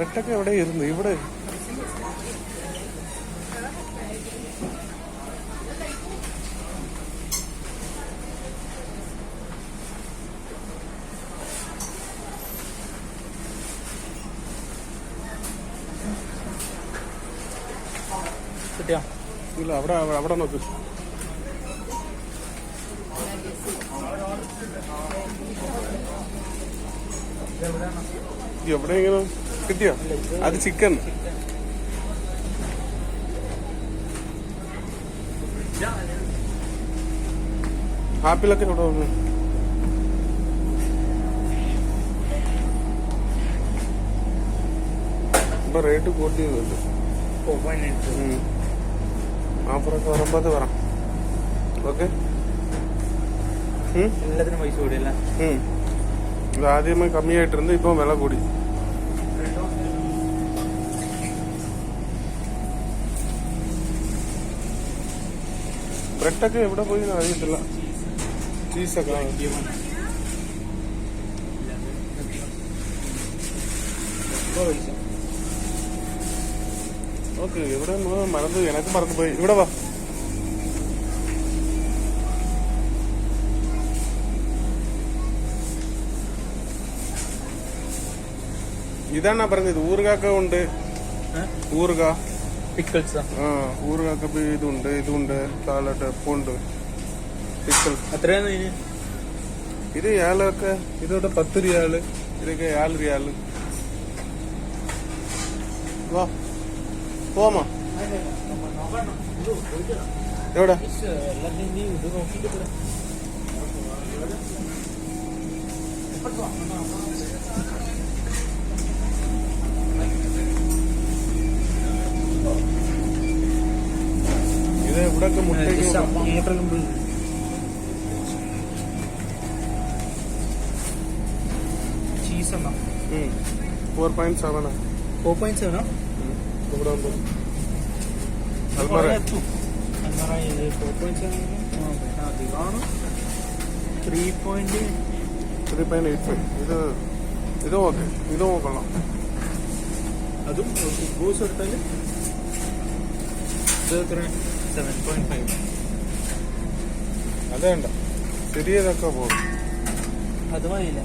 ബ്രെഡൊക്കെ എവിടെ ഇരുന്നു ഇവിടെ. ഇല്ല, അവിടെ അവിടെ നോക്ക്. എവിടെയെങ്കിലും കിട്ടിയോ? അത് ചിക്കൻ. ആപ്പിളൊക്കെ എവിടെ വന്നു? ഇപ്പൊ റേറ്റ് കൂട്ടിയതുണ്ട്. ആഫറൊക്കെ വരുമ്പോ അത് പറ. ഓക്കെ, എല്ലാത്തിനും പൈസ കൂടിയല്ല. ഇത് ആദ്യമേ കമ്മിയായിട്ടിരുന്നു, ഇപ്പൊ വില കൂടി. ബ്രെഡൊക്കെ എവിടെ പോയി അറിയത്തില്ല. ചീസൊക്കെ ഓക്കെ. ഇവിടെ മറന്നു, എനക്ക് മറന്നു പോയി. ഇവിടെ വാ. ഇതാണ് പറഞ്ഞത്. ഊറുകാക്ക ഉണ്ട്. ഊറുക പിക്കിൾസ്. ഊറുകാക്ക ഇതുണ്ട്, ഇതുണ്ട്, സാലഡ് ഉണ്ട്, പിക്കിൾ. എത്രയാണ് ഇത് യാലൊക്കെ? ഇതോടെ 10 റിയാല്, ഇതൊക്കെ 4 റിയാല്. വാ പോവാ. എവിടെ? ഇത് ഇവിടൊക്കെ മുട്ടയ്ക്ക് ചീസ് ഉണ്ടോ? 4.7. 4.7 ഇവിടെ ഉണ്ട്. 3.85. ഇത് ഓക്കെ, ഇത് നോക്കണം. അതും ബൂസ് എടുത്താൽ ഇത് 7.5. അതേണ്ട, ചെറിയതൊക്കെ പോകും. അത് മതിയില്ല.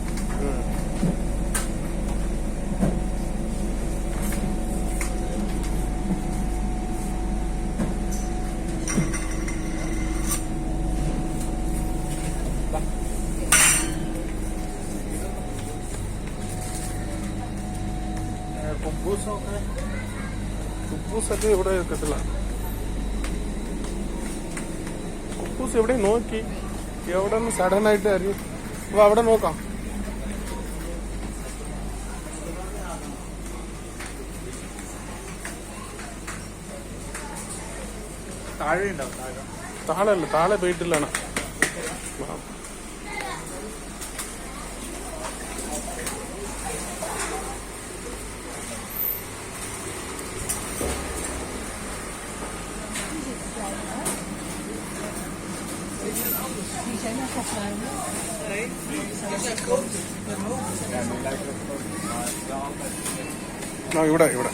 കുപ്പൂസൊക്കെ ഇവിടെ കിട്ടില്ല. കുപ്പൂസ് എവിടെ നോക്കി, എവിടെ നിന്ന് സഡൻ ആയിട്ട് അറിയും. അപ്പൊ അവിടെ നോക്കാം. താഴെ ഉണ്ടാവും. താഴെ താഴെ പോയിട്ടില്ലാണ്. ഇവിടെ ഇവിടെ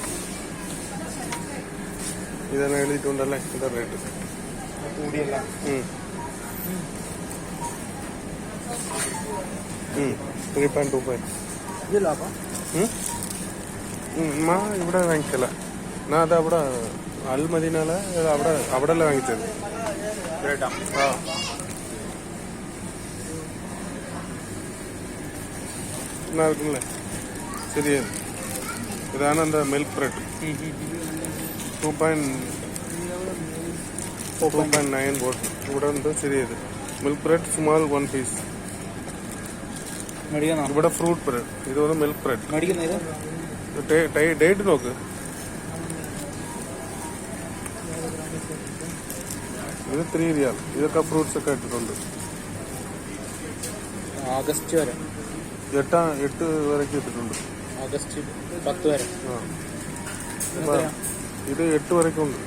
ഇതെല്ലാം എഴുതിയിട്ടുണ്ടല്ലേ. ഇതാ റേറ്റ് കൂടിയല്ല. 3.25. ഇതില്ലാപ്പ ഇവിടെ വാങ്ങിക്കല. ഞാൻ അത് അവിടെ അൽമദീനല അവിടെ അല്ല വാങ്ങിച്ചത്. ല്ലേ ശരിയ. ഇതാണ് എന്താ മിൽക്ക് ബ്രെഡ്. 2.9 ബോട്ട് ഇവിടെ ഉണ്ട്. ശരിയത് മിൽക്ക് ബ്രെഡ് സ്മാൾ 1 പീസ്. ഇവിടെ ഫ്രൂട്ട് ബ്രെഡ്, ഇതൊന്ന് മിൽക്ക് ബ്രെഡ്. ഡേറ്റ് നോക്ക്. ഇത് 3 റിയാൽ. ഇതൊക്കെ ഫ്രൂട്ട്സ് ഒക്കെ ഇട്ടിട്ടുണ്ട്. ആഗസ്റ്റ് വരെ 8 വരെയൊക്കെ ഇട്ടിട്ടുണ്ട്. ആഗസ്റ്റ് 10 വരെ. ഇത് 8 വരെയൊക്കെ ഉണ്ട്.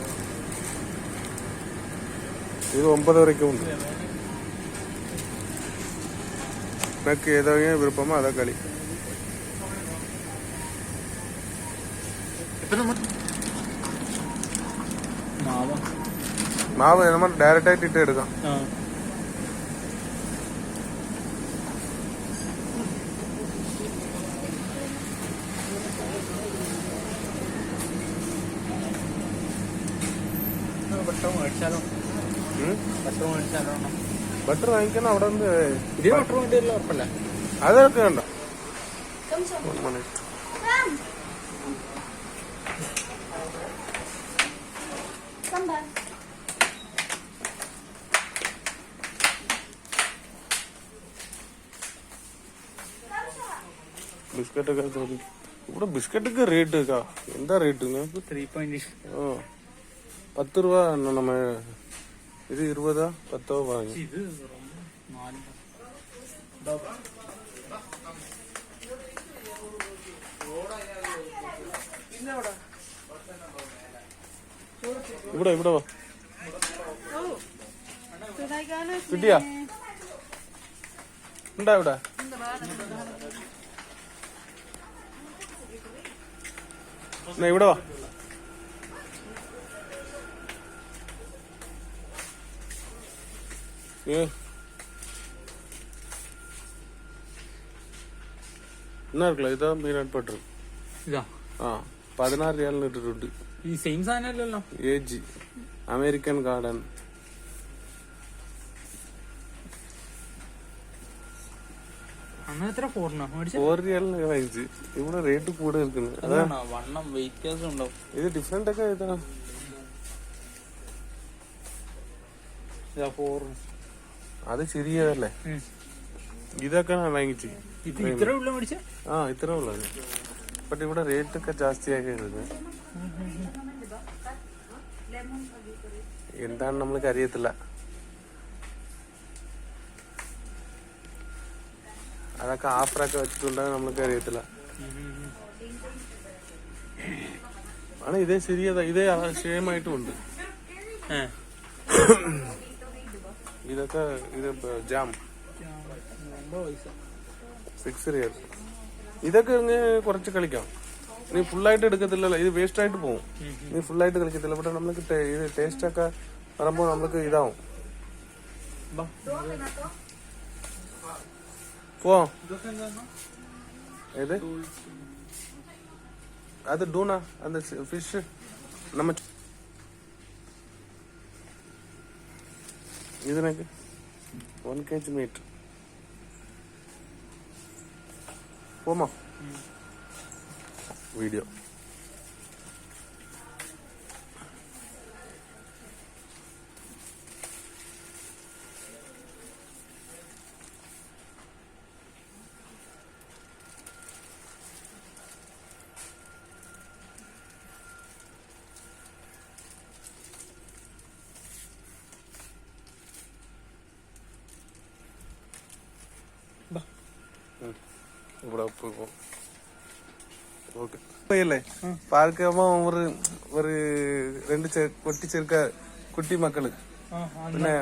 ഇത് 9 വരെയൊക്കെ ഉണ്ട്. எனக்கு ஏதோ விருப்பமோ அதை களி. മാവ് നമ്മൾ ഡയറക്റ്റ് ആയിട്ട് ഇട്ട് എടുക്കാം. ബട്ടർ വാങ്ങിക്കണം അവിടെ നിന്ന്. അതൊക്കെ വേണ്ട. ബിസ്ക്കറ്റൊക്കെ ഇവിടെ ബിസ്ക്കറ്റൊക്കെ റേറ്റ് എന്താ റേറ്റ്? 10 രൂപ നമ്മ ഇത് 20 10 വാങ്ങി. ഇവിടെ ഇവിടെ വാ. കിട്ടിയാ ഉണ്ടാ ഇവിടെ? ഇവിടെ വാ. എന്നാ ഇരിക്കല ഇതാ പീനട്ട് ബട്ടർ. ഇതാ 16 റിയാലിന് ഇട്ടിട്ടുണ്ട്. ഈ സെയിം സാധനമല്ലല്ലോ. ഏജ് അമേരിക്കൻ ഗാർഡൻ. അങ്ങനെ 4 റിയാലിന് വാങ്ങിച്ച്. ഇവിടെ റേറ്റ് കൂടെ നിൽക്കുന്നത്. വണ്ണം വെയിറ്റ് ഉണ്ടാവും. ഇത് ഡിഫറെന്റ് ഒക്കെ ഇതാ. അത് ശരിയതല്ലേ? ഇതൊക്കെ വാങ്ങിച്ച് ഇത്ര ഉള്ള മേടിച്ച. ഇത്ര ഉള്ളത്. ബട്ട് ഇവിടെ റേറ്റ് ഒക്കെ ജാസ്തിയാക്കി എന്താണ് നമ്മൾക്ക് അറിയത്തില്ല. അതൊക്കെ ആഫറൊക്കെ വെച്ചിട്ടുണ്ടെങ്കിൽ നമ്മൾക്ക് അറിയത്തില്ല. ആണ് ഇതേ ശരിയതാ. ഇതേ സെയിം ആയിട്ടും ഉണ്ട്. ഇതൊക്കെ ഇത് ജാം 6 റിയാൽ. ഇതൊക്കെ കുറച്ച് കളിക്കാം. നീ ഫുള്ളായിട്ട് എടുക്കത്തില്ലല്ലോ. ഇത് വേസ്റ്റ് ആയിട്ട് പോകും. നീ ഫുള്ളായിട്ട് കളിക്കത്തില്ല. ഇവിടെ നമ്മൾക്ക് ഇത് ടേസ്റ്റ് ഒക്കെ പറയുമ്പോൾ നമ്മൾക്ക് ഇതാവും. പോ. ഏത് അത് ഡൂണ അത് ഫിഷ്. നമ്മ ഇതിനൊക്കെ 1 kg മീറ്റ്. Pomo video. ഇവിടെ ஓகே பார்க்காம ஒரு 2 குட்டி மக்கள் പിന്നെ